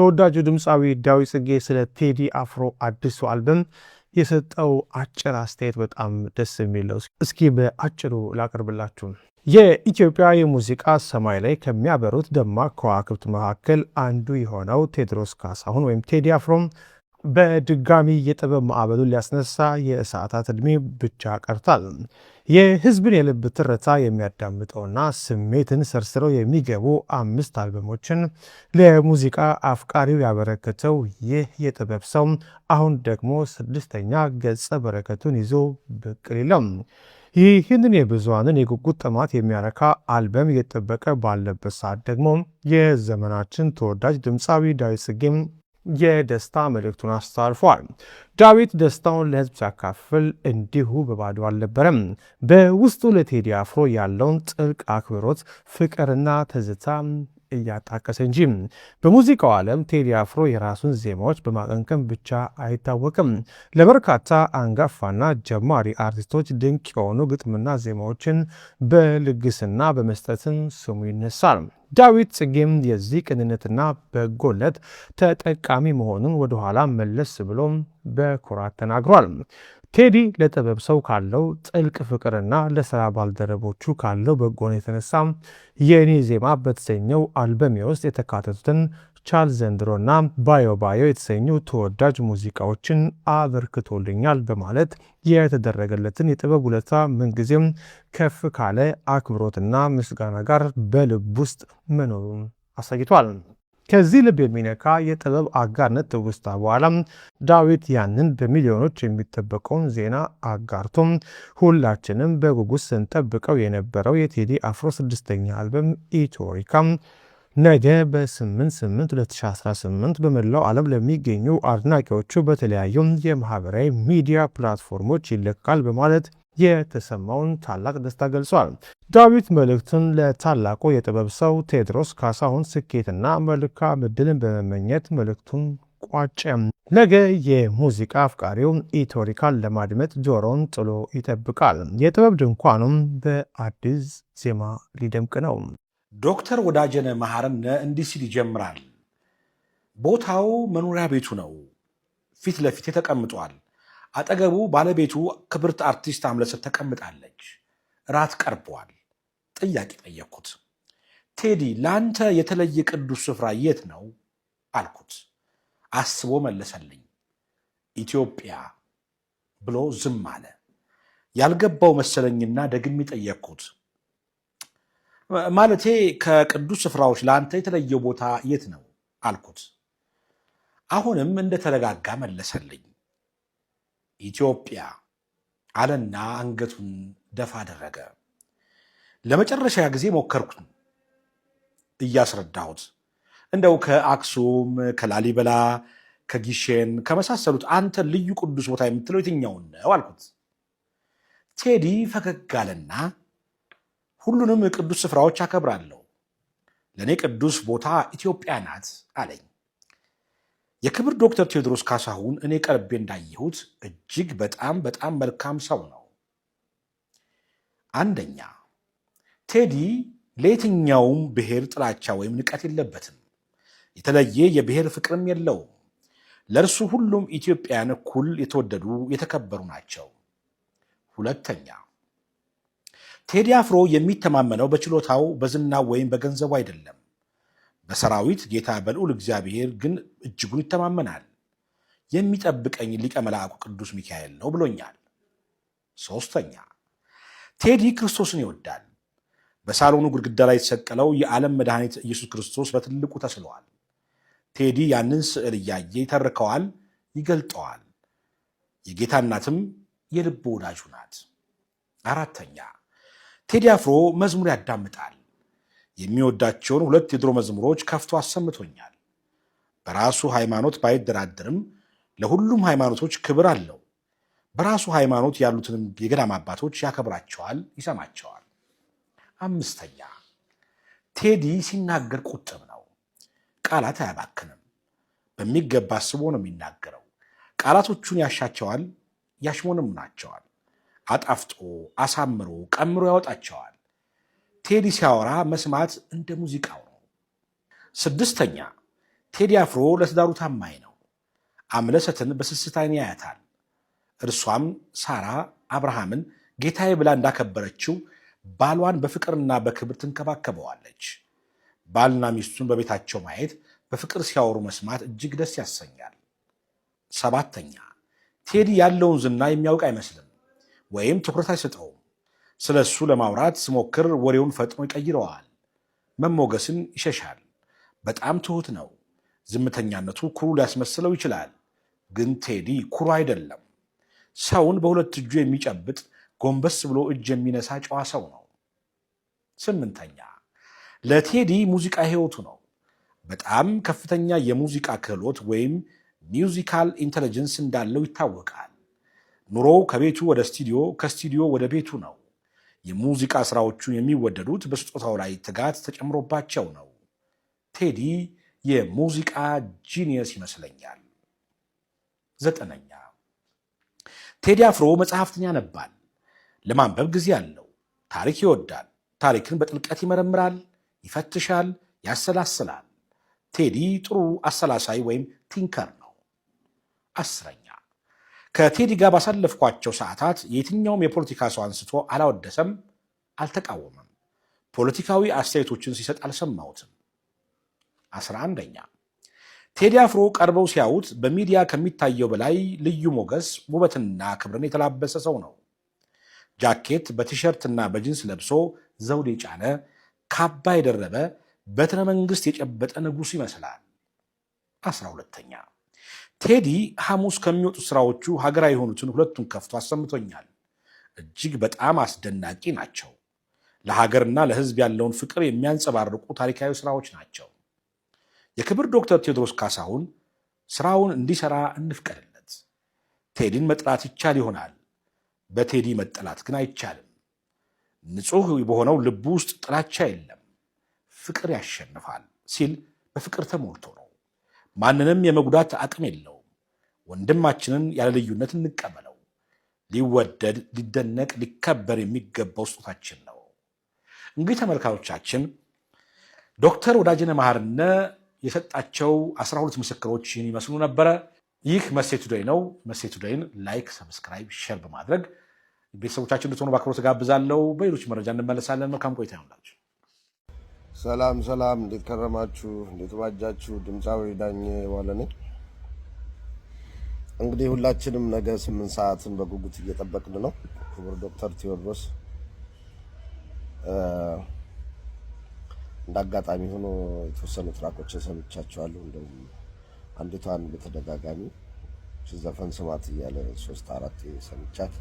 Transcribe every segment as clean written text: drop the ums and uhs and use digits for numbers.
ተወዳጁ ድምፃዊ ዳዊት ጽጌ ስለ ቴዲ አፍሮ አዲሱ አልበም የሰጠው አጭር አስተያየት በጣም ደስ የሚለው እስኪ በአጭሩ ላቀርብላችሁ። የኢትዮጵያ የሙዚቃ ሰማይ ላይ ከሚያበሩት ደማቅ ከዋክብት መካከል አንዱ የሆነው ቴዎድሮስ ካሳሁን ወይም ቴዲ አፍሮ በድጋሚ የጥበብ ማዕበሉን ሊያስነሳ የሰዓታት ዕድሜ ብቻ ቀርቷል። የህዝብን የልብ ትርታ የሚያዳምጠውና ስሜትን ሰርስረው የሚገቡ 5 አልበሞችን ለሙዚቃ አፍቃሪው ያበረከተው ይህ የጥበብ ሰው አሁን ደግሞ 6ኛ ገጸ በረከቱን ይዞ ብቅ ሊለው ይህንን የብዙሃንን የጉጉት ጥማት የሚያረካ አልበም እየጠበቀ ባለበት ሰዓት ደግሞ የዘመናችን ተወዳጅ ድምፃዊ ዳዊት ጽጌም የደስታ መልእክቱን አስተላልፏል። ዳዊት ደስታውን ለህዝብ ሲያካፍል እንዲሁ በባዶ አልነበረም። በውስጡ ለቴዲ አፍሮ ያለውን ጥልቅ አክብሮት፣ ፍቅርና ትዝታ እያጣቀሰ እንጂ። በሙዚቃው ዓለም ቴዲ አፍሮ የራሱን ዜማዎች በማቀንቀን ብቻ አይታወቅም። ለበርካታ አንጋፋና ጀማሪ አርቲስቶች ድንቅ የሆኑ ግጥምና ዜማዎችን በልግስና በመስጠትን ስሙ ይነሳል። ዳዊት ጽጌም የዚህ ቅንነትና በጎነት ተጠቃሚ መሆኑን ወደኋላ መለስ ብሎ በኩራት ተናግሯል። ቴዲ ለጥበብ ሰው ካለው ጥልቅ ፍቅርና ለሥራ ባልደረቦቹ ካለው በጎነት የተነሳ የኔ ዜማ በተሰኘው አልበሜ ውስጥ የተካተቱትን ቻል ዘንድሮና ባዮ ባዮ የተሰኙ ተወዳጅ ሙዚቃዎችን አበርክቶልኛል በማለት የተደረገለትን የጥበብ ውለታ ምንጊዜም ከፍ ካለ አክብሮትና ምስጋና ጋር በልብ ውስጥ መኖሩን አሳይቷል። ከዚህ ልብ የሚነካ የጥበብ አጋርነት ትውስታ በኋላ ዳዊት ያንን በሚሊዮኖች የሚጠበቀውን ዜና አጋርቶም ሁላችንም በጉጉት ስንጠብቀው የነበረው የቴዲ አፍሮ 6ኛ አልበም ኢትዮሪካ ነገ በ8/8/2018 በመላው ዓለም ለሚገኙ አድናቂዎቹ በተለያዩ የማህበራዊ ሚዲያ ፕላትፎርሞች ይለቃል በማለት የተሰማውን ታላቅ ደስታ ገልጿል። ዳዊት መልእክቱን ለታላቁ የጥበብ ሰው ቴዎድሮስ ካሳሁን ስኬትና መልካም ዕድልን በመመኘት መልእክቱን ቋጨ። ነገ የሙዚቃ አፍቃሪው ኢትዮሪካን ለማድመጥ ጆሮውን ጥሎ ይጠብቃል። የጥበብ ድንኳኑም በአዲስ ዜማ ሊደምቅ ነው። ዶክተር ወዳጀነ መሐረነ እንዲህ ሲል ይጀምራል። ቦታው መኖሪያ ቤቱ ነው። ፊት ለፊት ተቀምጧል። አጠገቡ ባለቤቱ ክብርት አርቲስት አምለሰት ተቀምጣለች። ራት ቀርቧል። ጥያቄ ጠየቅኩት። ቴዲ ለአንተ የተለየ ቅዱስ ስፍራ የት ነው አልኩት። አስቦ መለሰልኝ። ኢትዮጵያ ብሎ ዝም አለ። ያልገባው መሰለኝና ደግሜ ጠየቅኩት። ማለቴ ከቅዱስ ስፍራዎች ለአንተ የተለየ ቦታ የት ነው አልኩት። አሁንም እንደተረጋጋ መለሰልኝ። ኢትዮጵያ አለና አንገቱን ደፋ አደረገ። ለመጨረሻ ጊዜ ሞከርኩት እያስረዳሁት። እንደው ከአክሱም፣ ከላሊበላ፣ ከጊሼን ከመሳሰሉት አንተ ልዩ ቅዱስ ቦታ የምትለው የትኛውን ነው አልኩት። ቴዲ ፈገግ አለና ሁሉንም ቅዱስ ስፍራዎች አከብራለሁ፣ ለእኔ ቅዱስ ቦታ ኢትዮጵያ ናት አለኝ። የክብር ዶክተር ቴዎድሮስ ካሳሁን እኔ ቀርቤ እንዳየሁት እጅግ በጣም መልካም ሰው ነው። አንደኛ፣ ቴዲ ለየትኛውም ብሔር ጥላቻ ወይም ንቀት የለበትም። የተለየ የብሔር ፍቅርም የለውም። ለእርሱ ሁሉም ኢትዮጵያውያን እኩል የተወደዱ የተከበሩ ናቸው። ሁለተኛ፣ ቴዲ አፍሮ የሚተማመነው በችሎታው በዝናው ወይም በገንዘቡ አይደለም። በሰራዊት ጌታ በልዑል እግዚአብሔር ግን እጅጉን ይተማመናል። የሚጠብቀኝ ሊቀ መላእክቱ ቅዱስ ሚካኤል ነው ብሎኛል። ሶስተኛ፣ ቴዲ ክርስቶስን ይወዳል። በሳሎኑ ግድግዳ ላይ የተሰቀለው የዓለም መድኃኒት ኢየሱስ ክርስቶስ በትልቁ ተስሏል። ቴዲ ያንን ስዕል እያየ ይተርከዋል፣ ይገልጠዋል። የጌታ እናትም የልብ ወዳጁ ናት። አራተኛ፣ ቴዲ አፍሮ መዝሙር ያዳምጣል። የሚወዳቸውን 2 የድሮ መዝሙሮች ከፍቶ አሰምቶኛል። በራሱ ሃይማኖት ባይደራደርም ለሁሉም ሃይማኖቶች ክብር አለው። በራሱ ሃይማኖት ያሉትንም የገዳም አባቶች ያከብራቸዋል፣ ይሰማቸዋል። አምስተኛ፣ ቴዲ ሲናገር ቁጥብ ነው። ቃላት አያባክንም። በሚገባ አስቦ ነው የሚናገረው። ቃላቶቹን ያሻቸዋል፣ ያሽሞነሙናቸዋል። አጣፍጦ አሳምሮ ቀምሮ ያወጣቸዋል። ቴዲ ሲያወራ መስማት እንደ ሙዚቃው ነው። ስድስተኛ ቴዲ አፍሮ ለትዳሩ ታማኝ ነው። አምለሰትን በስስት ዓይን ያያታል። እርሷም ሳራ አብርሃምን ጌታዬ ብላ እንዳከበረችው ባሏን በፍቅርና በክብር ትንከባከበዋለች። ባልና ሚስቱን በቤታቸው ማየት፣ በፍቅር ሲያወሩ መስማት እጅግ ደስ ያሰኛል። 7ኛ ቴዲ ያለውን ዝና የሚያውቅ አይመስልም ወይም ትኩረት አይሰጠውም። ስለ እሱ ለማውራት ሲሞክር ወሬውን ፈጥኖ ይቀይረዋል። መሞገስን ይሸሻል። በጣም ትሁት ነው። ዝምተኛነቱ ኩሩ ሊያስመስለው ይችላል፣ ግን ቴዲ ኩሩ አይደለም። ሰውን በሁለት እጁ የሚጨብጥ ጎንበስ ብሎ እጅ የሚነሳ ጨዋ ሰው ነው። 8ኛ ለቴዲ ሙዚቃ ሕይወቱ ነው። በጣም ከፍተኛ የሙዚቃ ክህሎት ወይም ሚውዚካል ኢንተለጀንስ እንዳለው ይታወቃል። ኑሮው ከቤቱ ወደ ስቱዲዮ፣ ከስቱዲዮ ወደ ቤቱ ነው። የሙዚቃ ስራዎቹ የሚወደዱት በስጦታው ላይ ትጋት ተጨምሮባቸው ነው። ቴዲ የሙዚቃ ጂኒየስ ይመስለኛል። 9ኛ ቴዲ አፍሮ መጽሐፍትን ያነባል። ለማንበብ ጊዜ አለው። ታሪክ ይወዳል። ታሪክን በጥልቀት ይመረምራል፣ ይፈትሻል፣ ያሰላስላል። ቴዲ ጥሩ አሰላሳይ ወይም ቲንከር ነው። 10ኛ ከቴዲ ጋር ባሳለፍኳቸው ሰዓታት የትኛውም የፖለቲካ ሰው አንስቶ አላወደሰም፣ አልተቃወመም። ፖለቲካዊ አስተያየቶችን ሲሰጥ አልሰማሁትም። 11ኛ ቴዲ አፍሮ ቀርበው ሲያዩት በሚዲያ ከሚታየው በላይ ልዩ ሞገስ፣ ውበትና ክብርን የተላበሰ ሰው ነው። ጃኬት በቲሸርትና በጂንስ ለብሶ ዘውድ የጫነ ካባ የደረበ በትረ መንግስት የጨበጠ ንጉሥ ይመስላል። 12ኛ ቴዲ ሐሙስ ከሚወጡ ስራዎቹ ሀገራዊ የሆኑትን ሁለቱን ከፍቶ አሰምቶኛል። እጅግ በጣም አስደናቂ ናቸው። ለሀገርና ለሕዝብ ያለውን ፍቅር የሚያንጸባርቁ ታሪካዊ ስራዎች ናቸው። የክብር ዶክተር ቴዎድሮስ ካሳሁን ስራውን እንዲሰራ እንፍቀድለት። ቴዲን መጥላት ይቻል ይሆናል፣ በቴዲ መጠላት ግን አይቻልም። ንጹሕ በሆነው ልቡ ውስጥ ጥላቻ የለም፣ ፍቅር ያሸንፋል ሲል በፍቅር ተሞልቶ ነው። ማንንም የመጉዳት አቅም የለውም። ወንድማችንን ያለ ልዩነት እንቀበለው። ሊወደድ፣ ሊደነቅ፣ ሊከበር የሚገባው ስጦታችን ነው። እንግዲህ ተመልካቾቻችን ዶክተር ወዳጄነህ መሐርነ የሰጣቸው 12 ምስክሮች ይህን ይመስሉ ነበረ። ይህ መሴ ቱዴይ ነው። መሴ ቱዴይን ላይክ፣ ሰብስክራይብ፣ ሼር በማድረግ ቤተሰቦቻችን እንድትሆኑ በአክብሮት ጋብዛለሁ። በሌሎች መረጃ እንመለሳለን። መልካም ቆይታ ይሁንላችሁ። ሰላም ሰላም፣ እንዴት ከረማችሁ? እንዴት ባጃችሁ? ድምፃዊ ዳኜ ዋለ ነኝ። እንግዲህ ሁላችንም ነገ 8 ሰዓትን በጉጉት እየጠበቅን ነው። ክቡር ዶክተር ቴዎድሮስ እንዳጋጣሚ ሆኖ የተወሰኑ ትራኮችን ሰምቻቸዋለሁ። እንደውም አንዲቷን በተደጋጋሚ ዘፈን ስማት እያለ 3-4 ሰምቻት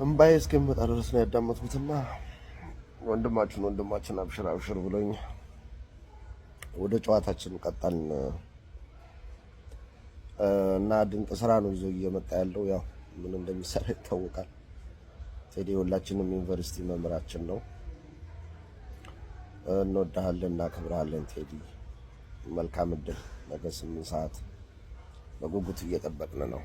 እምባዬ እስከሚመጣ ድረስ ነው ያዳመጥኩትና ወንድማችን አብሽር አብሽር ብሎኝ ወደ ጨዋታችን ቀጣልን እና ድንቅ ስራ ነው ይዞ እየመጣ ያለው። ያው ምን እንደሚሰራ ይታወቃል። ቴዲ ሁላችንም ዩኒቨርሲቲ መምህራችን ነው። እንወድሃለን፣ እናከብርሃለን ቴዲ። መልካም እድል። ነገ 8 ሰዓት በጉጉት እየጠበቅን ነው።